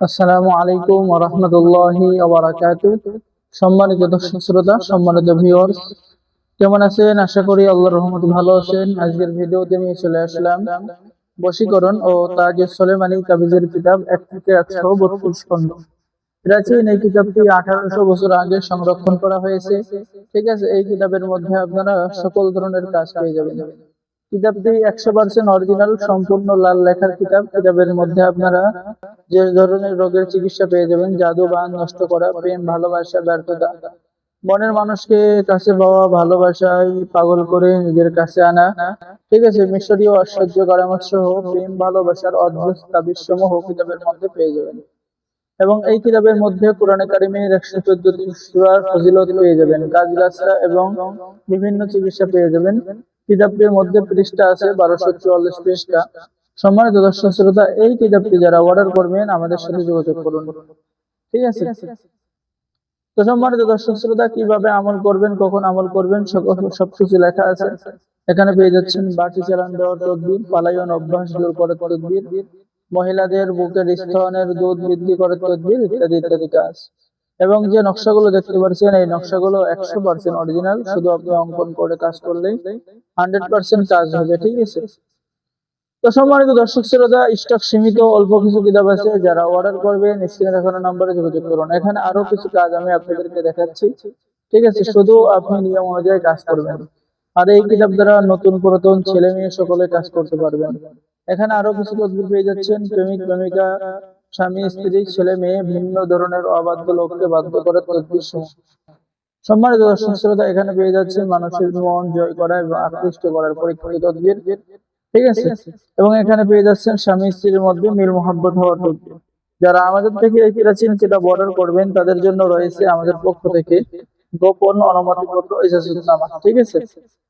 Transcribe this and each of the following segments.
আসসালামু আলাইকুম ওয়া রাহমাতুল্লাহি ওয়া বারাকাতুহু। সম্মানিত দর্শক শ্রোতা, সম্মানিত ভিউয়ার্স, কেমন আছেন? আশা করি আল্লাহর রহমতে ভালো আছেন। আজকের ভিডিওতে আমি চলে আসলাম বশীকরণ ও তাবিজ সুলেমানি তাবিজের কিতাব 1 থেকে 132 খণ্ড। প্রাচীন এই কিতাবটি 1800 বছর আগে সংরক্ষণ করা হয়েছে। ঠিক আছে, এই কিতাবের মধ্যে আপনারা সকল ধরনের কাজ পেয়ে যাবেন। কিতাবটি 100% অরিজিনাল, সম্পূর্ণ লাল লেখার কিতাব। কিতাবের মধ্যে আপনারা যে ধরনের রোগের চিকিৎসা পেয়ে যাবেন: জাদু, বান নষ্ট করা, প্রেম, ভালোবাসা, ব্যর্থতা, মনের মানুষকে কাছে পাওয়া, ভালোবাসায় পাগল করে নিজের কাছে আনা। ঠিক আছে, মিশরীয় আশ্চর্য কারামত সহ প্রেম ভালোবাসার অদ্ভুত তাবিজ সমূহ কিতাবের মধ্যে পেয়ে যাবেন। এবং এই কিতাবের মধ্যে কোরআনে কারিমের 114টি সূরার ফজিলত পেয়ে যাবেন, গাছগাছরা এবং বিভিন্ন চিকিৎসা পেয়ে যাবেন। কিতাবটির মধ্যে পৃষ্ঠা আছে 1244 পৃষ্ঠা। সম্মানিত দর্শক শ্রোতা, এই কিতাবটি যারা অর্ডার করবেন আমাদের সাথে যোগাযোগ করুন। ঠিক আছে। তো সম্মানিত দর্শক শ্রোতা, কিভাবে আমল করবেন, কখন আমল করবেন, সবকিছু লেখা আছে। এখানে পেয়ে যাচ্ছেন বাটি চালান দেওয়ার তদবির, পালায়ন অভ্যাস দূর করার তদবির, মহিলাদের বুকের স্তনের দুধ বৃদ্ধি করার তদবির, ইত্যাদি ইত্যাদি কাজ। এবং যে নকশাগুলো দেখতে পাচ্ছেন, এই নকশাগুলো 100% অরিজিনাল। শুধু আপনি অঙ্কন করে কাজ করলেই 100% কাজ হবে। ঠিক আছে। তো সম্মানিত দর্শক শ্রোতা, স্টক সীমিত, অল্প কিছু কিতাব আছে। যারা অর্ডার করবেন স্ক্রিনে দেখানো নম্বরে যোগাযোগ করুন। এখানে আরো কিছু কাজ আমি আপনাদেরকে দেখাচ্ছি। ঠিক আছে, শুধু আপনি নিয়ম অনুযায়ী কাজ করবেন। আর এই কিতাব দ্বারা নতুন পুরাতন ছেলে মেয়ে সকলে কাজ করতে পারবেন। এখানে আরো কিছু তদবির পেয়ে যাচ্ছেন: প্রেমিক প্রেমিকা, স্বামী স্ত্রী, ছেলে মেয়ে, ভিন্ন ধরনের অবাধ্য লোককে বাধ্য করার তদবির সমূহ। সম্মানিত দর্শক শ্রোতা, এখানে পেয়ে যাচ্ছেন মানুষের মন জয় করা এবং আকৃষ্ট করার পরীক্ষিত তদবির। ঠিক আছে। এবং এখানে পেয়ে যাচ্ছেন স্বামী স্ত্রীর মধ্যে মিল মোহাব্বত হওয়ার তদবির। যারা আমাদের থেকে এই প্রাচীন কিতাব অর্ডার করবেন তাদের জন্য রয়েছে আমাদের পক্ষ থেকে গোপন অনুমতিপত্র, ইজাজতনামা। ঠিক আছে।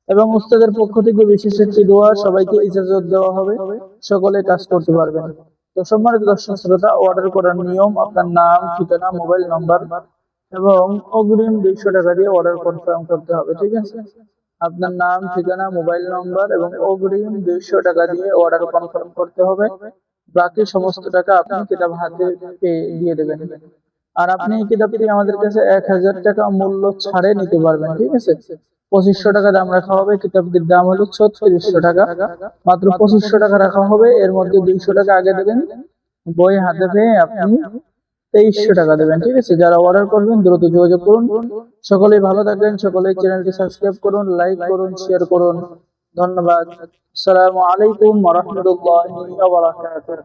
এবং উস্তাদের পক্ষ থেকে বিশেষ একটি দোয়া, সবাইকে ইজাজত দেওয়া হবে, সকলে কাজ করতে পারবেন। তো সম্মানিত দর্শক শ্রোতা, অর্ডার করার নিয়ম: আপনার নাম, ঠিকানা, মোবাইল নম্বর এবং অগ্রিম 200 টাকা দিয়ে অর্ডার কনফার্ম করতে হবে। ঠিক আছে। আপনার নাম, ঠিকানা, মোবাইল নম্বর এবং অগ্রিম 200 টাকা দিয়ে অর্ডার কনফার্ম করতে হবে। বাকি সমস্ত টাকা আপনি কিতাব হাতে পেয়ে দিয়ে দেবেন। আর আপনি এই কিতাবটি আমাদের কাছে 1000 টাকা মূল্য ছাড়ে নিতে পারবেন। ঠিক আছে। 2500 টাকা দাম রাখা হবে। কিতাবটির দাম হলো 3600 টাকা, মাত্র 2500 টাকা রাখা হবে। এর মধ্যে 200 টাকা আগে দেবেন, বই হাতে পেয়ে আপনি 2300 টাকা দেবেন। ঠিক আছে। যারা অর্ডার করবেন দ্রুত যোগাযোগ করুন। সকলেই ভালো থাকবেন, সকলেই চ্যানেলটি সাবস্ক্রাইব করুন, লাইক করুন, শেয়ার করুন। ধন্যবাদ। আসসালামু আলাইকুম ওয়া রাহমাতুল্লাহি ওয়া বারাকাতুহু।